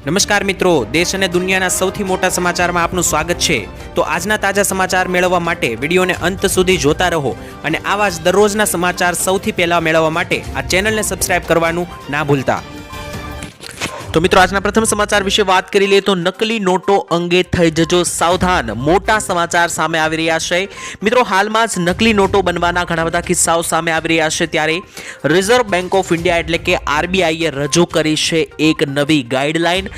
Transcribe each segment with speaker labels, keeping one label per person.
Speaker 1: નમસ્કાર મિત્રો, દેશ અને દુનિયાના સૌથી મોટા સમાચારમાં આપનું સ્વાગત છે। તો આજના તાજા સમાચાર મેળવવા માટે વિડીયોને અંત સુધી જોતા રહો અને આવા જ દરરોજના સમાચાર સૌથી પહેલા મેળવવા માટે આ ચેનલને સબસ્ક્રાઇબ કરવાનું ના ભૂલતા। તો મિત્રો આજના પ્રથમ સમાચાર વિશે વાત કરી લઈએ તો નકલી નોટો અંગે થઈ જજો સાવધાન, મોટા સમાચાર સામે આવી રહ્યા છે। મિત્રો હાલમાં જ નકલી નોટો બનવાના ઘણા બધા કિસ્સાઓ સામે આવી રહ્યા છે, ત્યારે રિઝર્વ બેંક ઓફ ઇન્ડિયા એટલે કે આરબીઆઈએ રજૂ કરી છે એક નવી ગાઈડલાઈન।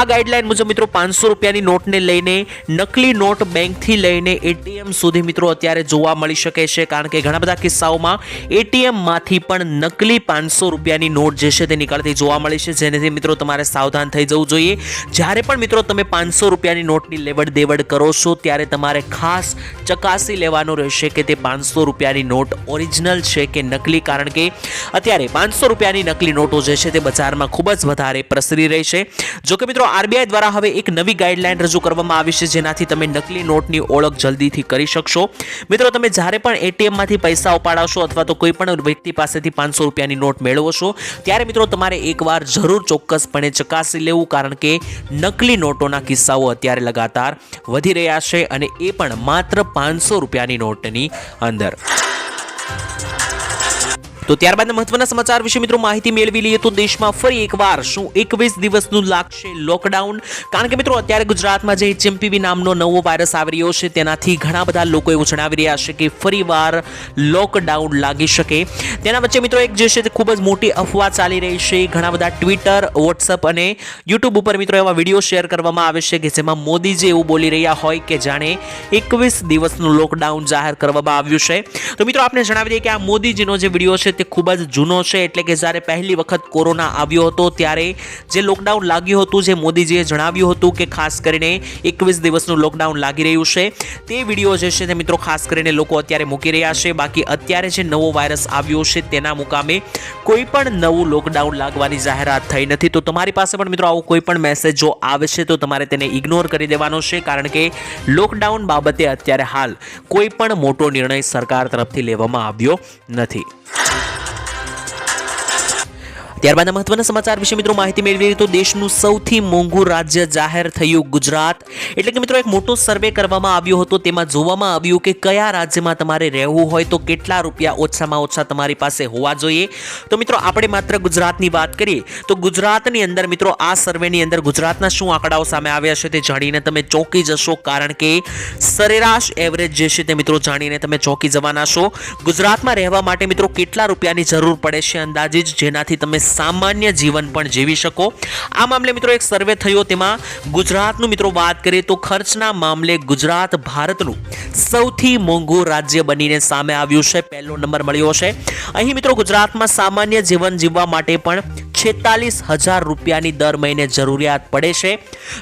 Speaker 1: આ ગાઈડલાઈન મુજબ મિત્રો 500 રૂપિયાની નોટને લઈને નકલી નોટ બેંકથી લઈને એટીએમ સુધી મિત્રો અત્યારે જોવા મળી શકે છે, કારણ કે ઘણા બધા કિસ્સાઓમાં એટીએમમાંથી પણ નકલી 500 રૂપિયાની નોટ જે છે તે નીકળતી જોવા મળી છે, જેનાથી મિત્રો તમારે સાવધાન થઈ જવું જોઈએ। જ્યારે પણ મિત્રો તમે 500 રૂપિયાની નોટની લેવડ દેવડ કરો છો ત્યારે તમારે ખાસ ચકાસી લેવાનું રહેશે કે તે 500 રૂપિયાની નોટ ઓરિજિનલ છે કે નકલી, કારણ કે અત્યારે 500 રૂપિયાની નકલી નોટો જે છે તે બજારમાં ખૂબ જ વધારે પ્રસરી રહી છે। જો કે મિત્રો આરબીઆઈ દ્વારા હવે એક નવી ગાઈડલાઈન રજૂ કરવામાં આવી છે, જેનાથી તમે નકલી નોટની ઓળખ જલ્દીથી કરી શકશો। મિત્રો તમે જ્યારે પણ એટીએમમાંથી પૈસા ઉપાડશો અથવા તો કોઈ પણ વ્યક્તિ પાસેથી 500 રૂપિયાની નોટ મેળવો છો ત્યારે મિત્રો તમારે એકવાર જરૂર ચોક્કસપણે ચકાસી લેવું, કારણ કે નકલી નોટોના કિસ્સાઓ અત્યારે લગાતાર વધી રહ્યા છે અને એ પણ માત્ર 500 રૂપિયાની નોટની અંદર। તો ત્યારબાદ મહત્વના સમાચાર વિશે મિત્રો માહિતી મેળવી લઈએ તો દેશમાં ફરી એકવાર શું 21 દિવસનું લાગશે લોકડાઉન, કારણ કે મિત્રો અત્યારે ગુજરાતમાં જે HMPV નામનો નવો વાયરસ આવી રહ્યો છે તેનાથી ઘણા બધા લોકો એવું જણાવી રહ્યા છે કે ફરીવાર લોકડાઉન લાગી શકે। તેના વચ્ચે મિત્રો એક જે છે તે ખૂબ જ મોટી અફવા ચાલી રહી છે। ઘણા બધા ટ્વિટર, વોટ્સઅપ અને યુટ્યુબ ઉપર મિત્રો એવા વિડીયો શેર કરવામાં આવે છે કે જેમાં મોદીજી એવું બોલી રહ્યા હોય કે જાણે 21 દિવસનું લોકડાઉન જાહેર કરવામાં આવ્યું છે। તો મિત્રો આપણે જણાવી દઈએ કે આ મોદીજીનો જે વિડીયો છે તે ખૂબ જ જૂનો છે, એટલે કે જ્યારે પહેલી વખત કોરોના આવ્યો હતો ત્યારે જે લોકડાઉન લાગ્યું હતું, જે મોદીજીએ જણાવ્યું હતું કે ખાસ કરીને 21 દિવસનું લોકડાઉન લાગી રહ્યું છે, તે વિડીયો જે છે તે મિત્રો ખાસ કરીને લોકો અત્યારે મૂકી રહ્યા છે। બાકી અત્યારે જે નવો વાયરસ આવ્યો છે તેના મુકામે કોઈ પણ નવું લોકડાઉન લાગવાની જાહેરાત થઈ નથી। તો તમારી પાસે પણ મિત્રો આવો કોઈ પણ મેસેજ જો આવે છે તો તમારે તેને ઇગ્નોર કરી દેવાનો છે, કારણ કે લોકડાઉન બાબતે અત્યારે હાલ કોઈ પણ મોટો નિર્ણય સરકાર તરફથી લેવામાં આવ્યો નથી। ત્યારબાદ મહત્વના સમાચાર વિશે મિત્રો માહિતી મેળવી તો દેશનું સૌથી મોંઘું રાજ્ય જાહેર થયું ગુજરાત, એટલે કે મિત્રો એક મોટો સર્વે કરવામાં આવ્યો હતો, તેમાં જોવામાં આવ્યું કે કયા રાજ્યમાં તમારે રહેવું હોય તો કેટલા રૂપિયા ઓછામાં ઓછા તમારી પાસે હોવા જોઈએ। તો મિત્રો આપણે માત્ર ગુજરાતની વાત કરીએ તો ગુજરાતની અંદર મિત્રો આ સર્વેની અંદર ગુજરાતના શું આંકડાઓ સામે આવ્યા છે તે જાણીને તમે ચોંકી જશો, કારણ કે સરેરાશ એવરેજ જે છે તે મિત્રો જાણીને તમે ચોંકી જવાના છો। ગુજરાતમાં રહેવા માટે મિત્રો કેટલા રૂપિયાની જરૂર પડે છે અંદાજિત, જેનાથી તમે સામાન્ય જીવન પણ જીવી શકો। આ મામલે મિત્રો એક સર્વે થયો, તેમાં ગુજરાતનું મિત્રો વાત કરીએ તો ખર્ચના મામલે ગુજરાત ભારતનું સૌથી મોંઘું રાજ્ય બનીને સામે આવ્યું છે, પહેલો નંબર મળ્યો છે। અહીં મિત્રો ગુજરાતમાં સામાન્ય જીવન જીવવા માટે પણ 46,000 રૂપિયાની દર મહિને જરૂરિયાત પડે છે।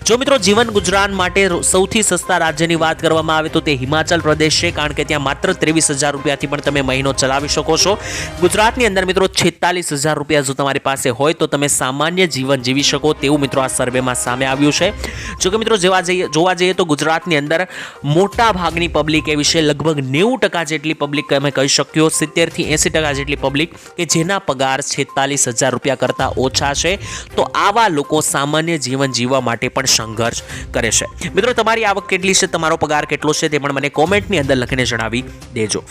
Speaker 1: જો મિત્રો જીવન ગુજરાન માટે સૌથી સસ્તા રાજ્યની વાત કરવામાં આવે તો તે હિમાચલ પ્રદેશ છે, કારણ કે ત્યાં માત્ર 23,000 રૂપિયાથી પણ તમે મહિનો ચલાવી શકો છો। ગુજરાતની અંદર મિત્રો 46,000 રૂપિયા જો તમારી પાસે હોય તો તમે સામાન્ય જીવન જીવી શકો તેવું મિત્રો આ સર્વેમાં સામે આવ્યું છે। જો કે મિત્રો જોવા જઈએ તો ગુજરાતની અંદર મોટા ભાગની પબ્લિક એવી છે, લગભગ 90% જેટલી પબ્લિક અમે કહી શક્યો, 70 થી 80% જેટલી પબ્લિક કે જેના પગાર 46,000 રૂપિયા કરતા ઓછા છે। તો આવા લોકો સામાન્ય જીવન જીવવા માટે પણ સંઘર્ષ કરે છે। મિત્રો તમારી આવક કેટલી છે, તમારો પગાર કેટલો છે તે પણ મને કોમેન્ટની અંદર લખીને જણાવી દેજો।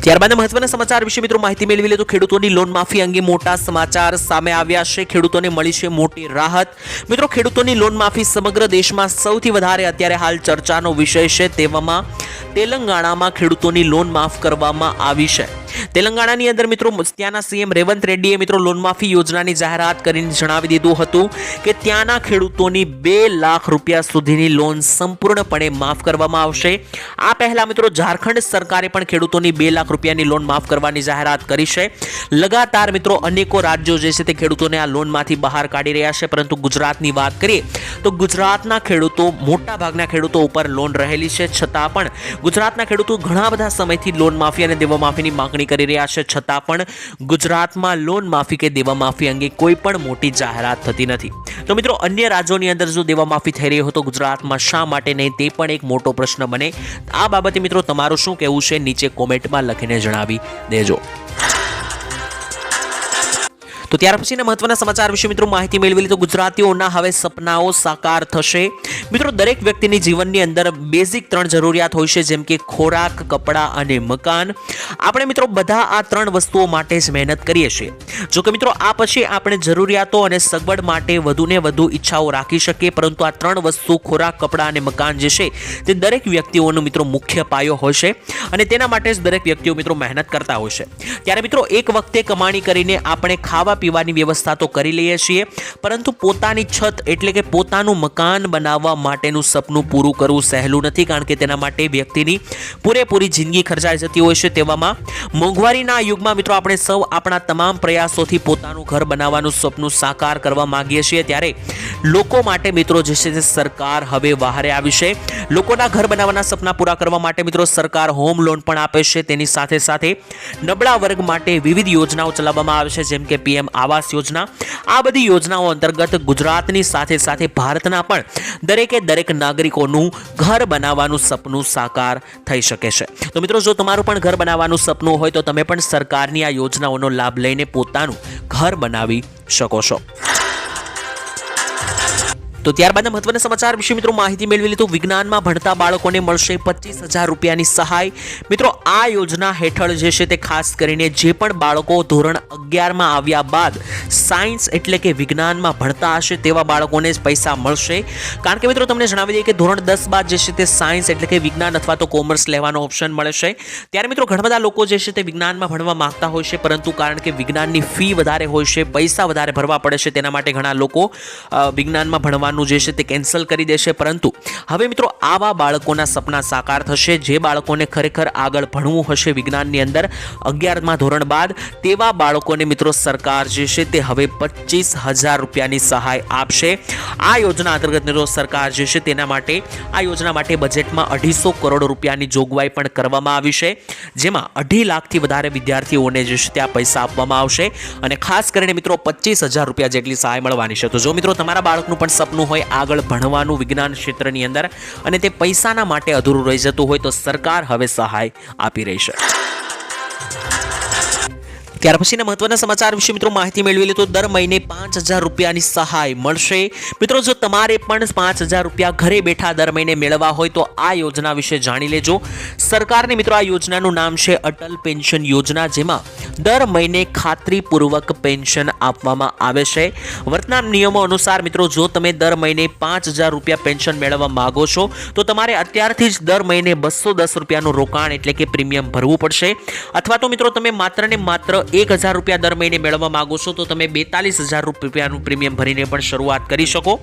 Speaker 1: ત્યારબાદ મહત્વના સમાચાર વિશે મિત્રો માહિતી મેળવી લે તો ખેડૂતોની લોન માફી અંગે મોટા સમાચાર સામે આવ્યા છે। ખેડૂતોને મળી છે મોટી રાહત। મિત્રો ખેડૂતોની લોન માફી સમગ્ર દેશમાં સૌથી વધારે અત્યારે હાલ ચર્ચાનો વિષય છે, તેવામાં તેલંગાણામાં ખેડૂતોની લોન માફ કરવામાં આવી છે। તેલંગાણાની અંદર મિત્રો ત્યાંના સીએમ રેવંત રેડ્ડીએ મિત્રો લોન માફી યોજનાની જાહેરાત કરીને જણાવી દીધું હતું કે ત્યાંના ખેડૂતોની 2 લાખ રૂપિયા સુધીની લોન સંપૂર્ણપણે માફ કરવામાં આવશે। આ પહેલા મિત્રો ઝારખંડ સરકારે પણ ખેડૂતોની 2 લાખ રૂપિયાની લોન માફ કરવાની જાહેરાત કરી છે। લગાતાર મિત્રો અનેકો રાજ્યો જે છે તે ખેડૂતોને આ લોનમાંથી બહાર કાઢી રહ્યા છે, પરંતુ ગુજરાતની વાત કરીએ તો ગુજરાતના ખેડૂતો, મોટા ભાગના ખેડૂતો ઉપર લોન રહેલી છે, છતાં પણ ગુજરાતના ખેડૂતો ઘણા બધા સમયથી લોન માફી અને દેવા માફીની માંગણી કરી રહ્યા છે, છતાં પણ ગુજરાતમાં લોન માફી કે દેવા માફી અંગે કોઈ પણ મોટી જાહેરાત થતી નથી। તો મિત્રો અન્ય રાજ્યોની અંદર જો દેવા માફી થઈ રહી હોય તો ગુજરાતમાં શા માટે નહીં, તે પણ એક મોટો પ્રશ્ન બને। આ બાબતે મિત્રો તમારું શું કહેવું છે નીચે કોમેન્ટમાં લખીને જણાવી દેજો। તો ત્યાર પછીના મહત્વના સમાચાર વિશે મિત્રો માહિતી મેળવી લીધું. ગુજરાતીઓના હવે સપનાઓ સાકાર થશે. મિત્રો દરેક વ્યક્તિની જીવનની અંદર બેઝિક 3 જરૂરિયાત હોય છે, જેમ કે ખોરાક, કપડાં અને મકાન. આપણે મિત્રો બધા આ 3 વસ્તુઓ માટે જ મહેનત કરીએ છીએ. જો કે મિત્રો આ પછી આપણે જરૂરિયાતો અને સગવડ માટે વધુને વધુ ઈચ્છાઓ રાખી શકીએ, પરંતુ આ 3 વસ્તુ ખોરાક, કપડાં અને મકાન જે છે તે દરેક વ્યક્તિઓનો મિત્રો મુખ્ય પાયો હોય છે અને તેના માટે જ દરેક વ્યક્તિઓ મિત્રો મહેનત કરતા હોય છે. ત્યારે મિત્રો એક વખતે કમાણી કરીને આપણે ખાવા પીવાની વ્યવસ્થા તો કરી લઈએ છીએ, પરંતુ પોતાની છત એટલે કે પોતાનું મકાન બનાવવા માટેનું સપનું પૂરું કરવું સહેલું નથી, કારણ કે તેના માટે વ્યક્તિની પૂરેપૂરી જિંદગી ખર્ચાઈ જતી હોય છે. તેવામાં મોંઘવારીના યુગમાં મિત્રો આપણે સૌ આપણા તમામ પ્રયાસોથી પોતાનું ઘર બનાવવાનું સપનું સાકાર કરવા માંગીએ છીએ. ત્યારે લોકો માટે મિત્રો જે છે તે સરકાર હવે બહારે આવી છે. લોકોના ઘર બનાવવાના સપના પૂરા કરવા માટે મિત્રો સરકાર હોમ લોન પણ આપે છે. તેની સાથે સાથે નબળા વર્ગ માટે વિવિધ યોજનાઓ ચલાવવામાં આવે છે, જેમ કે PM આવાસ યોજના. આ બધી યોજનાઓ અંતર્ગત ગુજરાતની સાથે સાથે ભારતના પણ દરેક નાગરિકોનું ઘર બનાવવાનું સપનું સાકાર થઈ શકે છે. તો મિત્રો જો તમારું પણ ઘર બનાવવાનું સપનું હોય તો તમે પણ સરકારની આ યોજનાઓનો લાભ લઈને પોતાનું ઘર બનાવી શકો છો. તો ત્યારબાદના મહત્વના સમાચાર વિશે મિત્રો માહિતી મેળવી લીધું. વિજ્ઞાનમાં ભણતા બાળકોને મળશે 25,000 રૂપિયાની સહાય. મિત્રો આ યોજના હેઠળ જે છે તે ખાસ કરીને જે પણ બાળકો ધોરણ 11માં આવ્યા બાદ સાયન્સ એટલે કે વિજ્ઞાનમાં ભણતા હશે તેવા બાળકોને જ પૈસા મળશે. કારણ કે મિત્રો તમને જણાવી દઈએ કે ધોરણ 10 બાદ જે છે તે સાયન્સ એટલે કે વિજ્ઞાન અથવા તો કોમર્સ લેવાનો ઓપ્શન મળે છે. ત્યારે મિત્રો ઘણા બધા લોકો જે છે તે વિજ્ઞાનમાં ભણવા માંગતા હોય છે, પરંતુ કારણ કે વિજ્ઞાનની ફી વધારે હોય છે, પૈસા વધારે ભરવા પડે છે, તેના માટે ઘણા લોકો વિજ્ઞાનમાં ભણવાનું જે છે તે કેન્સલ કરી દેશે. પરંતુ હવે મિત્રો આવા બાળકોના સપના સાકાર થશે. જે બાળકોને ખરેખર આગળ ભણવું હશે વિજ્ઞાનની અંદર 11મા ધોરણ બાદ, તેવા બાળકોને મિત્રો સરકાર જે છે તે હવે 25,000 રૂપિયાની સહાય આપશે. આ યોજના અંતર્ગત મિત્રો સરકાર જે છે તેના માટે આ યોજના માટે બજેટમાં 250 કરોડ રૂપિયાની જોગવાઈ પણ કરવામાં આવી છે, જેમાં 2.5 લાખથી વધારે વિદ્યાર્થીઓને જે છે ત્યાં પૈસા આપવામાં આવશે અને ખાસ કરીને મિત્રો 25,000 રૂપિયા જેટલી સહાય મળવાની છે. તો જો મિત્રો તમારા બાળકનું પણ સપનું હોય આગળ ભણવાનું વિજ્ઞાન ક્ષેત્રની અંદર અને તે પૈસાના માટે અધૂરું રહી જતું હોય તો સરકાર હવે સહાય આપી રહી છે. ત્યાર પછીના મહત્વના સમાચાર વિશે મિત્રો માહિતી મેળવી લીધું. દર મહિને 5,000 રૂપિયાની સહાય મળશે. મિત્રો જો તમારે પણ 5,000 રૂપિયા ઘરે બેઠા દર મહિને મેળવવા હોય તો આ યોજના વિશે જાણી લેજો. સરકારની મિત્રો આ યોજનાનું નામ છે અટલ પેન્શન યોજના, જેમાં દર મહિને ખાતરીપૂર્વક પેન્શન આપવામાં આવે છે. વર્તમાન નિયમો અનુસાર મિત્રો જો તમે દર મહિને 5,000 રૂપિયા પેન્શન મેળવવા માંગો છો તો તમારે અત્યારથી જ દર મહિને 210 રૂપિયાનું રોકાણ એટલે કે પ્રીમિયમ ભરવું પડશે. અથવા તો મિત્રો તમે માત્ર ને માત્ર 1,000 રૂપિયા દર મહિને મેળવવા માંગો છો તો તમે 42,000 રૂપિયાનું પ્રીમિયમ ભરીને પણ શરૂઆત કરી શકો.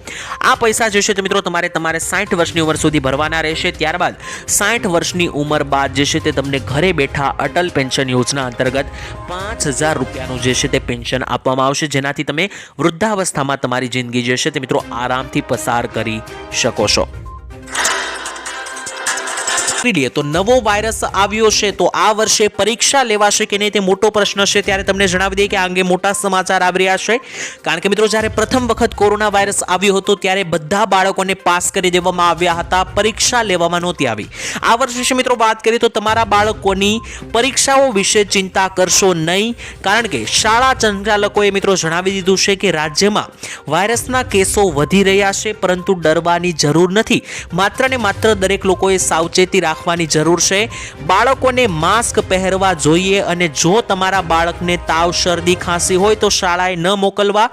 Speaker 1: આ પૈસા જે છે તો મિત્રો તમારે 60 વર્ષની ઉંમર સુધી ભરવાના રહેશે. ત્યારબાદ 60 વર્ષની ઉંમર બાદ જે છે તે તમને ઘરે બેઠા અટલ પેન્શન યોજના અંતર્ગત 5,000 રૂપિયાનું જે છે તે પેન્શન આપવામાં આવશે, જેનાથી તમે વૃદ્ધાવસ્થામાં તમારી જિંદગી જે છે તે મિત્રો આરામથી પસાર કરી શકો છો. તો નવો વાયરસ આવ્યો છે તો આ વર્ષે પરીક્ષા લેવાશે કે નહીં તે મોટો પ્રશ્ન છે. ત્યારે તમને જણાવી દઈએ કે આ અંગે મોટા સમાચાર આવી રહ્યા છે, કારણ કે મિત્રો જ્યારે પ્રથમ વખત કોરોના વાયરસ આવ્યો હતો ત્યારે બધા બાળકોને પાસ કરી દેવામાં આવ્યા હતા, પરીક્ષા લેવામાં નહોતી આવી. આ વર્ષ વિશે મિત્રો વાત કરીએ તો તમારા બાળકોની પરીક્ષાઓ વિશે ચિંતા કરશો નહીં, કારણ કે શાળા સંચાલકોએ મિત્રો જણાવી દીધું છે કે રાજ્યમાં વાયરસના કેસો વધી રહ્યા છે, પરંતુ ડરવાની જરૂર નથી. માત્ર ને માત્ર દરેક લોકોએ સાવચેતી રાખવાની જરૂર છે. બાળકોને માસ્ક પહેરવા જોઈએ અને જો તમારા બાળકને તાવ, શરદી, ખાંસી હોય તો શાળાએ ન મોકલવા.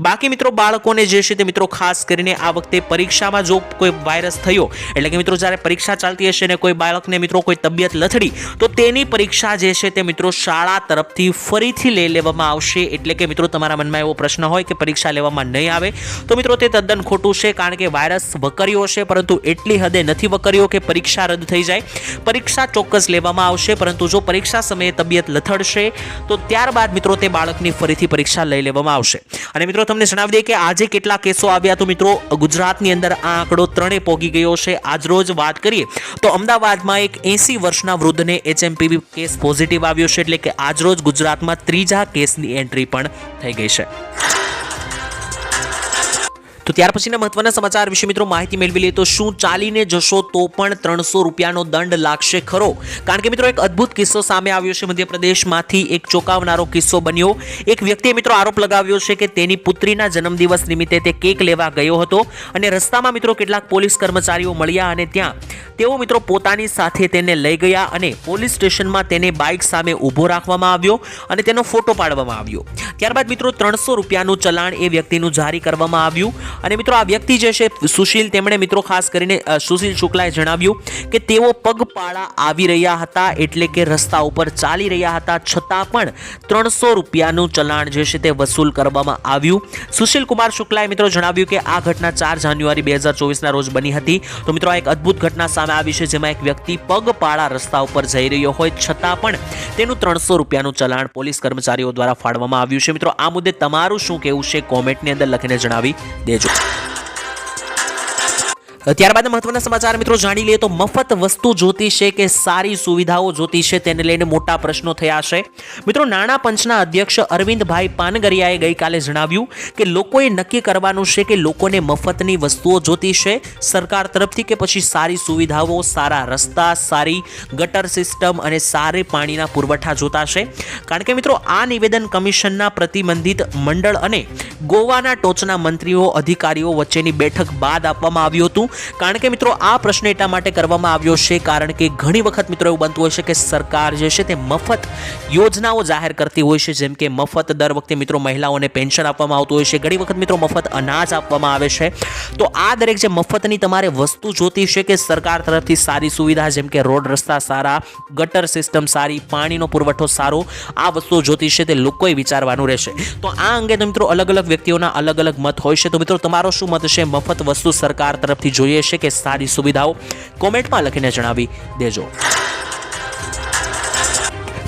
Speaker 1: બાકી મિત્રો બાળકોને જે છે તે મિત્રો ખાસ કરીને આ વખતે પરીક્ષામાં જો કોઈ વાયરસ થયો એટલે કે મિત્રો જ્યારે પરીક્ષા ચાલતી હશે ને કોઈ બાળકને મિત્રો કોઈ તબિયત લથડી તો તેની પરીક્ષા જે છે તે મિત્રો શાળા તરફથી ફરીથી લઈ લેવામાં આવશે. એટલે કે મિત્રો તમારા મનમાં એવો પ્રશ્ન હોય કે પરીક્ષા લેવામાં નહીં આવે તો મિત્રો તે તદ્દન ખોટું છે, કારણ કે વાયરસ વકર્યો છે પરંતુ એટલી હદે નથી વકર્યો કે પરીક્ષા રદ થઈ જાય. પરીક્ષા ચોક્કસ લેવામાં આવશે, પરંતુ જો પરીક્ષા સમયે તબિયત લથડશે તો ત્યારબાદ મિત્રો તે બાળકની ફરીથી પરીક્ષા લઈ લેવામાં આવશે. અને મિત્રો તમને જણાવી દઈએ કે આજે કેટલા કેસો આવ્યા તો મિત્રો ગુજરાતની અંદર આ આંકડો 3 પહોંચી ગયો છે. આજરોજ વાત કરીએ તો અમદાવાદમાં એક 80 વર્ષના વૃદ્ધને HMPV કેસ પોઝિટિવ આવ્યો છે, એટલે કે આજરોજ ગુજરાતમાં 3જા કેસની એન્ટ્રી પણ થઈ ગઈ છે. તો ત્યાર પછીના મહત્વના સમાચાર વિશે મિત્રો માહિતી મેળવી લઈએ તો શું ચાલીને જશો તો પણ 300 રૂપિયાનો દંડ લાગશે ખરો? કારણ કે મિત્રો એક અદ્ભુત કિસ્સો સામે આવ્યો છે મધ્યપ્રદેશમાંથી. એક ચોંકાવનારો કિસ્સો બન્યો. એક વ્યક્તિએ મિત્રો આરોપ લગાવ્યો છે કે તેની પુત્રીના જન્મદિવસ નિમિત્તે તે કેક લેવા ગયો હતો અને રસ્તામાં મિત્રો કેટલાક પોલીસ કર્મચારીઓ મળ્યા અને ત્યાં તેઓ મિત્રો પોતાની સાથે તેને લઈ ગયા અને પોલીસ સ્ટેશનમાં તેને બાઇક સામે ઊભો રાખવામાં આવ્યો અને તેનો ફોટો પાડવામાં આવ્યો. ત્યારબાદ મિત્રો 300 રૂપિયાનું ચલાણ એ વ્યક્તિનું જારી કરવામાં આવ્યું અને મિત્રો આ વ્યક્તિ જે છે સુશીલ, તેમણે મિત્રો ખાસ કરીને સુશીલ શુક્લાએ જણાવ્યું કે તેઓ પગપાળા આવી રહ્યા હતા, એટલે કે રસ્તા ઉપર ચાલી રહ્યા હતા, છતાં પણ 300 રૂપિયાનું ચલાણ જે છે તે વસૂલ કરવામાં આવ્યું. સુશીલ કુમાર શુક્લાએ મિત્રો જણાવ્યું કે આ ઘટના 4 જાન્યુઆરી 2024ના રોજ બની હતી. તો મિત્રો આ એક અદ્ભુત ઘટના સામે આવી છે જેમાં એક વ્યક્તિ પગપાળા રસ્તા ઉપર જઈ રહ્યો હોય છતાં પણ તેનું 300 રૂપિયાનું ચલાણ પોલીસ કર્મચારીઓ દ્વારા ફાળવવામાં આવ્યું છે. મિત્રો આ મુદ્દે તમારું શું કહેવું છે કોમેન્ટની અંદર લખીને જણાવી દેજો. ત્યારબાદ મહત્વના સમાચાર મિત્રો જાણી લઈએ તો મફત વસ્તુ જોતી છે કે સારી સુવિધાઓ જોતી છે, તેને લઈને મોટા પ્રશ્નો થયા છે. મિત્રો નાણાં પંચના અધ્યક્ષ અરવિંદભાઈ પાનગરિયાએ ગઈકાલે જણાવ્યું કે લોકોએ નક્કી કરવાનું છે કે લોકોને મફતની વસ્તુઓ જોતી છે સરકાર તરફથી કે પછી સારી સુવિધાઓ, સારા રસ્તા, સારી ગટર સિસ્ટમ અને સારી પાણીના પુરવઠા જોતા છે. કારણ કે મિત્રો આ નિવેદન કમિશનના પ્રતિબંધિત મંડળ અને ગોવાના ટોચના મંત્રીઓ અધિકારીઓ વચ્ચેની બેઠક બાદ આપવામાં આવ્યું હતું. કારણ કે મિત્રો આ પ્રશ્ન એટલા માટે કરવામાં આવ્યો છે કારણ કે ઘણી વખત મિત્રો એવું બનતું હોય છે કે સરકાર જે છે તે મફત યોજનાઓ જાહેર કરતી હોય છે, જેમ કે મફત દર વખતે મિત્રો મહિલાઓને પેન્શન આપવામાં આવતું હોય છે, ઘણી વખત મિત્રો મફત અનાજ આપવામાં આવે છે. તો આ દરેક જે મફતની તમારે વસ્તુ જોતી છે કે સરકાર તરફથી સારી સુવિધા જેમ કે રોડ રસ્તા સારા, ગટર સિસ્ટમ સારી, પાણીનો પુરવઠો સારો, આ વસ્તુઓ જોતી છે તે લોકોએ વિચારવાનું રહેશે. તો આ અંગે તો મિત્રો અલગ અલગ વ્યક્તિઓના અલગ અલગ મત હોય છે. તો મિત્રો તમારો શું મત છે? મફત વસ્તુ સરકાર તરફથી જોઈએ છે કે સારી સુવિધાઓ? કોમેન્ટમાં લખીને જણાવી દેજો.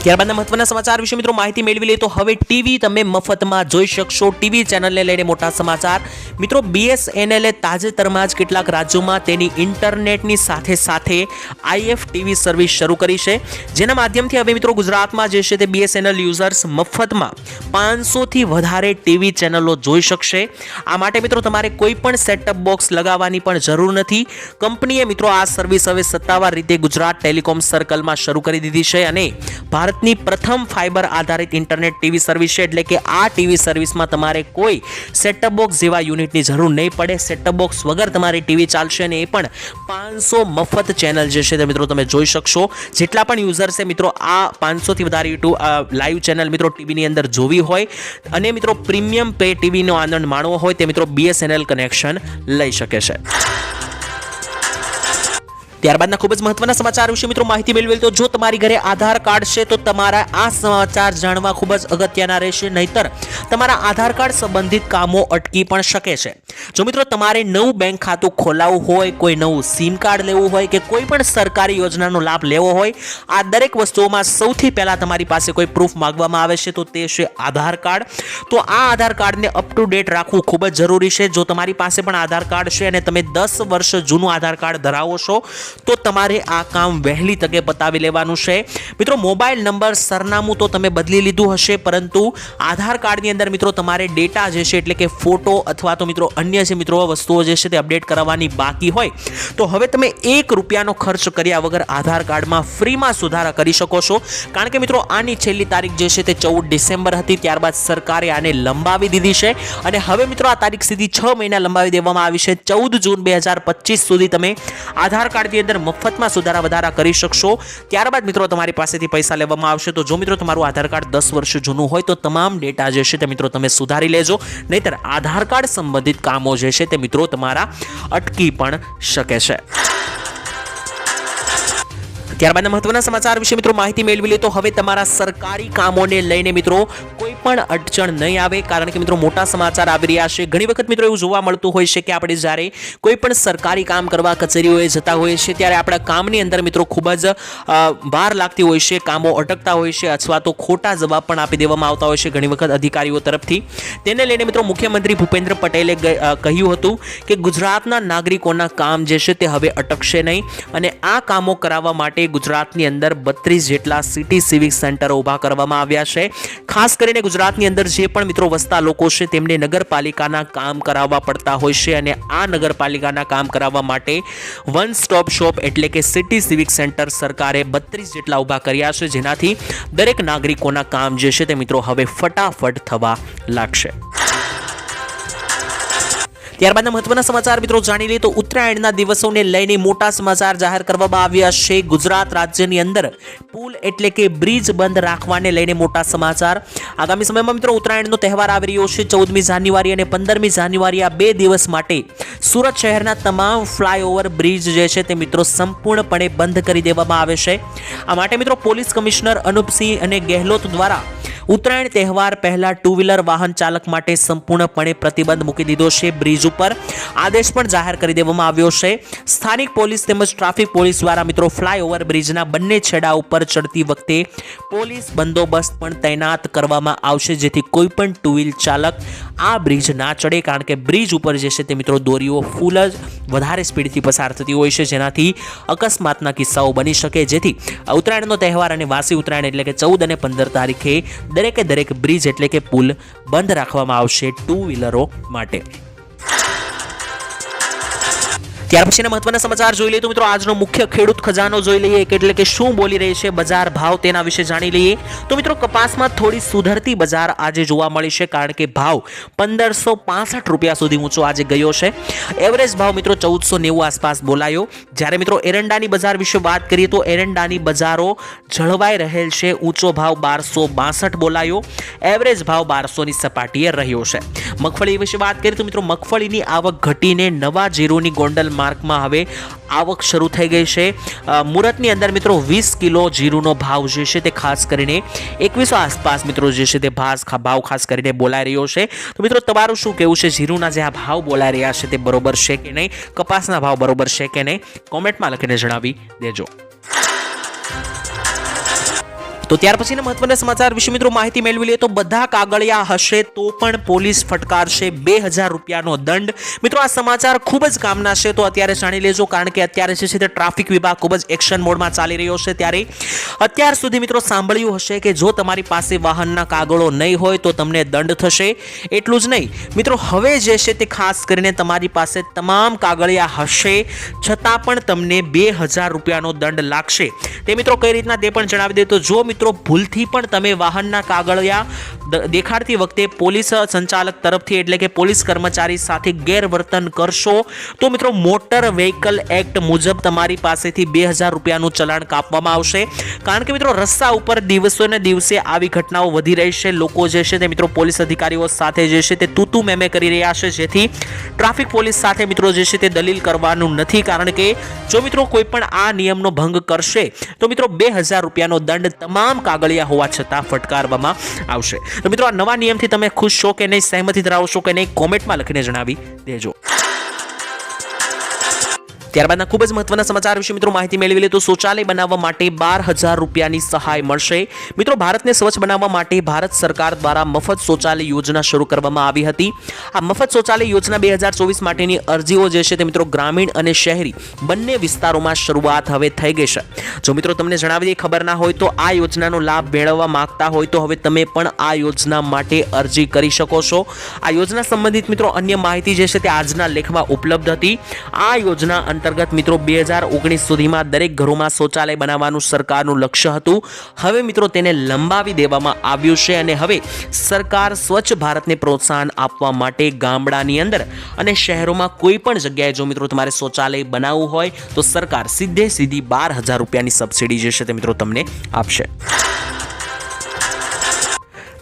Speaker 1: ત્યારબાદના મહત્વના સમાચાર વિશે મિત્રો માહિતી મેળવી લઈએ તો હવે ટીવી તમે મફતમાં જોઈ શકશો. ટીવી ચેનલને લઈને મોટા સમાચાર. મિત્રો BSNL તાજેતરમાં જ કેટલાક રાજ્યોમાં તેની ઇન્ટરનેટની સાથે સાથે IF ટીવી સર્વિસ શરૂ કરી છે, જેના માધ્યમથી હવે મિત્રો ગુજરાતમાં જે છે તે BSNL યુઝર્સ મફતમાં 500થી વધારે ટીવી ચેનલો જોઈ શકશે. આ માટે મિત્રો તમારે કોઈ પણ સેટઅપ બોક્સ લગાવવાની પણ જરૂર નથી. કંપનીએ મિત્રો આ સર્વિસ હવે સત્તાવાર રીતે ગુજરાત ટેલિકોમ સર્કલમાં શરૂ કરી દીધી છે અને ભારતની પ્રથમ ફાઇબર આધારિત ઇન્ટરનેટ ટીવી સર્વિસ છે. એટલે કે આ ટીવી સર્વિસમાં તમારે કોઈ સેટઅપ બોક્સ જેવા યુનિટની જરૂર નહીં પડે. સેટઅપ બોક્સ વગર તમારી ટીવી ચાલશે અને એ પણ 500 મફત ચેનલ જે છે તે મિત્રો તમે જોઈ શકશો. જેટલા પણ યુઝર છે મિત્રો આ 500થી વધારે યુટ્યુબ લાઈવ ચેનલ મિત્રો ટીવીની અંદર જોવી હોય અને મિત્રો પ્રીમિયમ પે ટીવીનો આનંદ માણવો હોય તે મિત્રો BSNL કનેક્શન લઈ શકે છે. ત્યારબાદના ખૂબ જ મહત્વના સમાચાર વિશે મિત્રો માહિતી મેળવેલ તો જો તમારી ઘરે આધાર કાર્ડ છે તો તમારા આ સમાચાર જાણવા ખૂબ જ અગત્યના રહેશે, નહીતર તમારા આધાર કાર્ડ સંબંધિત કામો અટકી પણ શકે છે. જો મિત્રો તમારે નવું બેંક ખાતું ખોલાવવું હોય, કોઈ નવું સિમ કાર્ડ લેવું હોય કે કોઈ પણ સરકારી યોજનાનો લાભ લેવો હોય, આ દરેક વસ્તુઓમાં સૌથી પહેલા તમારી પાસે કોઈ પ્રૂફ માંગવામાં આવે છે તો તે છે આધાર કાર્ડ. તો આ આધાર કાર્ડને અપ ટુ ડેટ રાખવું ખૂબ જ જરૂરી છે. જો તમારી પાસે પણ આધાર કાર્ડ છે અને તમે 10 વર્ષ જૂનું આધાર કાર્ડ ધરાવો છો તો તમારે આ કામ વહેલી તકે પતાવી લેવાનું છે. મિત્રો મોબાઈલ નંબર, સરનામું તો તમે બદલી લીધું હશે, પરંતુ આધાર કાર્ડની અંદર મિત્રો તમારે ડેટા જે છે એટલે કે ફોટો અથવા તો મિત્રો અન્ય જે મિત્રો વસ્તુઓ જે છે તે અપડેટ કરાવવાની બાકી હોય તો હવે તમે 1 રૂપિયાનો ખર્ચ કર્યા વગર આધાર કાર્ડમાં ફ્રીમાં સુધારા કરી શકો છો. કારણ કે મિત્રો આની છેલ્લી તારીખ જે છે તે 14 ડિસેમ્બર હતી. ત્યારબાદ સરકારે આને લંબાવી દીધી છે અને હવે મિત્રો આ તારીખ સીધી 6 મહિના લંબાવી દેવામાં આવી છે. 14 જૂન 2025 સુધી તમે આધાર કાર્ડની અંદર મફતમાં સુધારા વધારા કરી શકશો. ત્યારબાદ મિત્રો તમારી પાસેથી પૈસા લેવામાં આવશે. તો જો મિત્રો તમારું આધાર કાર્ડ 10 વર્ષ જૂનું હોય તો તમામ ડેટા જે છે તે મિત્રો તમે સુધારી લેજો, નહીતર આધાર કાર્ડ સંબંધિત કામો જે છે તે મિત્રો તમારા અટકી પણ શકે છે. ત્યારબાદના મહત્વના સમાચાર વિશે મિત્રો માહિતી મેળવી લે તો હવે તમારા સરકારી કામોને લઈને મિત્રો કોઈ પણ અડચણ નહીં આવે. કારણ કે મિત્રો મોટા સમાચાર આવી રહ્યા છે. ઘણી વખત મિત્રો એવું જોવા મળતું હોય છે કે આપણે જ્યારે કોઈ પણ સરકારી કામ કરવા કચેરીઓએ જતા હોઈએ છીએ ત્યારે આપણા કામની અંદર મિત્રો ખૂબ જ વાર લાગતી હોય છે, કામો અટકતા હોય છે અથવા તો ખોટા જવાબ પણ આપી દેવામાં આવતા હોય છે ઘણી વખત અધિકારીઓ તરફથી. તેને લઈને મિત્રો મુખ્યમંત્રી ભૂપેન્દ્ર પટેલે કહ્યું હતું કે ગુજરાતના નાગરિકોના કામ જે છે તે હવે અટકશે નહીં અને આ કામો કરાવવા માટે ગુજરાતની અંદર 32 જેટલા સિટી સિવિક સેન્ટરો ઊભા કરવામાં આવ્યા છે. ખાસ કરીને ગુજરાતની અંદર જે પણ મિત્રો વસતા લોકો છે તેમને નગરપાલિકાના કામ કરાવવા પડતા હોય છે અને આ નગરપાલિકાના કામ કરાવવા માટે વન સ્ટોપ શોપ એટલે કે સિટી સિવિક સેન્ટર સરકારે 32 જેટલા ઊભા કર્યા છે, જેનાથી દરેક નાગરિકોના કામ જે છે તે મિત્રો હવે ફટાફટ થવા લાગશે. ત્યારબાદના મહત્વના સમાચાર મિત્રો જાણી લઈએ તો ઉત્તરાયણના દિવસોને લઈને મોટા સમાચાર જાહેર કરવામાં આવ્યા છે. ગુજરાત રાજ્યની અંદર પુલ એટલે કે બ્રિજ બંધ રાખવાને લઈને મોટા સમાચાર. આગામી સમયમાં મિત્રો ઉત્તરાયણનો તહેવાર આવી રહ્યો છે. 14મી જાન્યુઆરી અને 15મી જાન્યુઆરી આ 2 દિવસ માટે સુરત શહેરના તમામ ફ્લાયઓવર બ્રિજ જે છે તે મિત્રો સંપૂર્ણપણે બંધ કરી દેવામાં આવે છે. આ માટે મિત્રો પોલીસ કમિશનર અનુપસિંહ અને ગેહલોત દ્વારા ઉત્તરાયણ તહેવાર પહેલા 2 વ્હીલર વાહન ચાલક માટે સંપૂર્ણપણે પ્રતિબંધ મૂકી દીધો છે. બ્રિજ ઉપર આદેશ પણ જાહેર કરી દેવામાં આવ્યો છે. સ્થાનિક પોલીસ તેમજ ટ્રાફિક પોલીસ દ્વારા મિત્રો ફ્લાયઓવર બ્રિજના બંને છેડા ઉપર ચડતી વખતે પોલીસ બંદોબસ્ત પણ તૈનાત કરવામાં આવશે, જેથી કોઈ પણ 2 વ્હીલ ચાલક આ બ્રિજ ના ચડે, કારણ કે બ્રિજ ઉપર જે છે તે મિત્રો દોરીઓ ફૂલ જ વધારે સ્પીડથી પસાર થતી હોય છે, જેનાથી અકસ્માતના કિસ્સાઓ બની શકે. જેથી ઉત્તરાયણનો તહેવાર અને વાસી ઉત્તરાયણ એટલે કે 14 અને 15 તારીખે દરેક બ્રિજ એટલે કે પુલ બંધ રાખવામાં આવશે 2 વ્હીલરો માટે. ત્યાર પછીના મહત્વના સમાચાર જોઈ લઈએ તો મિત્રો આજનો મુખ્ય ખેડૂત ખજાનો જોઈ લઈએ, એટલે કે શું બોલી રહી છે બજાર ભાવ તેના વિશે જાણી લઈએ. તો મિત્રો કપાસમાં થોડી સુધરતી બજાર આજે જોવા મળી છે, કારણ કે ભાવ 1565 રૂપિયા સુધી ઊંચો આજે ગયો છે. એવરેજ ભાવ મિત્રો 1490 આસપાસ બોલાયો. જ્યારે મિત્રો એરંડાની બજાર વિશે વાત કરીએ તો એરંડાની બજારો જળવાઈ રહેલ છે. ઊંચો ભાવ 1262 બોલાયો. એવરેજ ભાવ 1200 ની સપાટીએ રહ્યો છે. મગફળી વિશે વાત કરીએ તો મિત્રો મગફળીની આવક ઘટીને નવા જીરુની ગોંડલ માર્કમાં હવે આવક શરૂ થઈ ગઈ છે. મુહૂર્તની અંદર મિત્રો 20 કિલો જીરુનો ભાવ જે છે તે ખાસ કરીને 2100 આસપાસ મિત્રો જે છે તે ભાવ ખાસ કરીને બોલાઈ રહ્યો છે. તો મિત્રો તમારું શું કહેવું છે? જીરુના જે આ ભાવ બોલાઈ રહ્યા છે તે બરોબર છે કે નહીં? કપાસના ભાવ બરોબર છે કે નહીં? કોમેન્ટમાં લખીને જણાવી દેજો. તો ત્યાર પછીના મહત્વના સમાચાર વિશે મિત્રો માહિતી મેળવી લઈએ તો બધા કાગળિયા હશે તો પણ પોલીસ ફટકારશે 2000 રૂપિયાનો દંડ. મિત્રો આ સમાચાર ખૂબ જ કામના છે, તો અત્યારે જાણી લેજો, કારણ કે અત્યારે જે છે તે ટ્રાફિક વિભાગ ખૂબ જ એક્શન મોડમાં ચાલી રહ્યો છે. ત્યારે અત્યાર સુધી મિત્રો સાંભળ્યું હશે કે જો તમારી પાસે વાહનના કાગળો નહીં હોય તો તમને દંડ થશે. એટલું જ નહીં મિત્રો, હવે જે છે તે ખાસ કરીને તમારી પાસે તમામ કાગળિયા હશે છતાં પણ તમને 2000 રૂપિયાનો દંડ લાગશે. તે મિત્રો કઈ રીતના તે પણ જણાવી દે. તો જો મિત્રો ભૂલથી પણ તમે વાહનના કાગળિયા દેખાડતી વખતે પોલીસ સંચાલક તરફથી એટલે કે પોલીસ કર્મચારી સાથે ગેરવર્તન કરશો તો મિત્રો મોટર વ્હીકલ એક્ટ મુજબ તમારી પાસેથી 2000 રૂપિયાનું ચલાણ કાપવામાં આવશે. કારણ કે મિત્રો રસ્તા ઉપર દિવસો ને દિવસે આવી ઘટનાઓ વધી રહી છે. લોકો જે છે તે મિત્રો પોલીસ અધિકારીઓ સાથે જે છે તે તૂતુ મેમે કરી રહ્યા છે, જેથી ટ્રાફિક પોલીસ સાથે મિત્રો જે છે તે દલીલ કરવાનું નથી, કારણ કે જો મિત્રો કોઈ પણ આ નિયમનો ભંગ કરશે તો મિત્રો 2000 રૂપિયાનો દંડ તમામ કાગળિયા હોવા છતાં ફટકારવામાં આવશે. તો મિત્રો આ નવા નિયમથી તમે ખુશ છો કે નહીં, સહેમતી ધરાવો છો કે નહીં, કોમેન્ટમાં લખીને જણાવી દેજો. ત્યારબાદના ખૂબ જ મહત્વના સમાચાર વિશે મિત્રો માહિતી મેળવી લે તો શૌચાલય બનાવવા માટે 12000 રૂપિયાની સહાય મળશે. મિત્રો ભારતને સ્વચ્છ બનાવવા માટે ભારત સરકાર દ્વારા મફત શૌચાલય યોજના શરૂ કરવામાં આવી હતી. આ મફત શૌચાલય યોજના 2024 માટેની અરજીઓ જે છે તે મિત્રો ગ્રામીણ અને શહેરી બંને વિસ્તારોમાં શરૂઆત હવે થઈ ગઈ છે. જો મિત્રો તમને જણાવી દઈએ, ખબર ના હોય તો આ યોજનાનો લાભ મેળવવા માંગતા હોય તો હવે તમે પણ આ યોજના માટે અરજી કરી શકો છો. આ યોજના સંબંધિત મિત્રો અન્ય માહિતી જે છે તે આજના લેખમાં ઉપલબ્ધ હતી. આ યોજના અંતર્ગત મિત્રો 2019 સુધીમાં દરેક ઘરોમાં શૌચાલય બનાવવાનું સરકારનું લક્ષ્ય હતું. હવે મિત્રો તેને લંબાવી દેવામાં આવ્યું છે અને હવે સરકાર સ્વચ્છ ભારતને પ્રોત્સાહન આપવા માટે ગામડાની અંદર અને શહેરોમાં કોઈ પણ જગ્યાએ જો મિત્રો તમારે શૌચાલય બનાવવું હોય તો સરકાર સીધી 12000 રૂપિયાની સબસિડી જે છે તે મિત્રો તમને આપશે.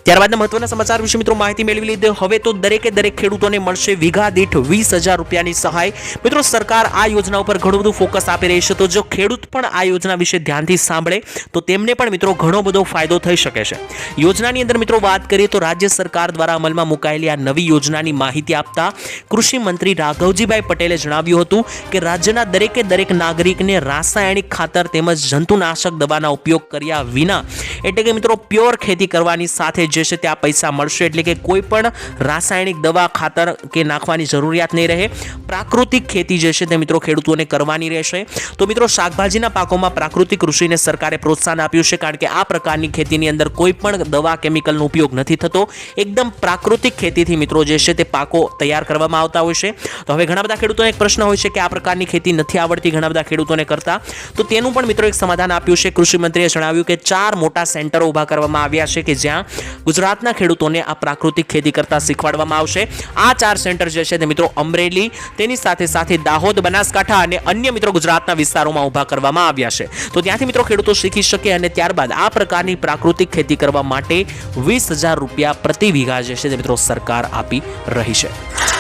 Speaker 1: ત્યારબાદના મહત્વના સમાચાર વિશે મિત્રો માહિતી મેળવી લીધી. હવે તો દરેક ખેડૂતોને મળશે વીઘા દીઠ 20000 રૂપિયાની સહાય. મિત્રો સરકાર આ યોજના ઉપર ઘણું બધું ફોકસ આપી રહી છે, તો જો ખેડૂત પણ આ યોજના વિશે ધ્યાનથી સાંભળે તો તેમને પણ મિત્રો ઘણો બધો ફાયદો થઈ શકે છે. યોજનાની અંદર મિત્રો વાત કરીએ તો રાજ્ય સરકાર દ્વારા અમલમાં મુકાયેલી આ નવી યોજનાની માહિતી આપતા કૃષિ મંત્રી રાઘવજીભાઈ પટેલે જણાવ્યું હતું કે રાજ્યના દરેક નાગરિકને રાસાયણિક ખાતર તેમજ જંતુનાશક દવાના ઉપયોગ કર્યા વિના એટલે કે મિત્રો પ્યોર ખેતી કરવાની સાથે જે છે તે આ પૈસા મળશે, એટલે કે કોઈ પણ રાસાયણિક દવા, ખાતર કે નાખવાની જરૂરિયાત નહીં રહે. પ્રાકૃતિક ખેતી જે છે તે મિત્રો ખેડૂતોને કરવાની રહેશે. તો મિત્રો શાકભાજીના પાકોમાં પ્રાકૃતિક કૃષિને સરકારે પ્રોત્સાહન આપ્યું છે, કારણ કે આ પ્રકારની ખેતીની અંદર કોઈ પણ દવા, કેમિકલનો ઉપયોગ નથી થતો. એકદમ પ્રાકૃતિક ખેતીથી મિત્રો જે છે તે પાકો તૈયાર કરવામાં આવતા હોય છે. તો હવે ઘણા બધા ખેડૂતોને એક પ્રશ્ન હોય છે કે આ પ્રકારની ખેતી નથી આવડતી ઘણા બધા ખેડૂતોને કરતા, તો તેનું પણ મિત્રો એક સમાધાન આપ્યું છે. કૃષિ મંત્રીએ જણાવ્યું કે 4 મોટા સેન્ટરો ઊભા કરવામાં આવ્યા છે કે જ્યાં ગુજરાતના ખેડૂતોને આ પ્રાકૃતિક ખેતી કરતા શીખવાડવામાં આવશે. આ 4 સેન્ટર જે છે તે મિત્રો અમરેલી, તેની સાથે સાથે દાહોદ, બનાસકાંઠા અને અન્ય મિત્રો ગુજરાતના વિસ્તારોમાં ઊભા કરવામાં આવ્યા છે. તો ત્યાંથી મિત્રો ખેડૂતો શીખી શકે અને ત્યારબાદ આ પ્રકારની પ્રાકૃતિક ખેતી કરવા માટે 20,000 રૂપિયા પ્રતિ વીઘા જે છે તે મિત્રો સરકાર આપી રહી છે.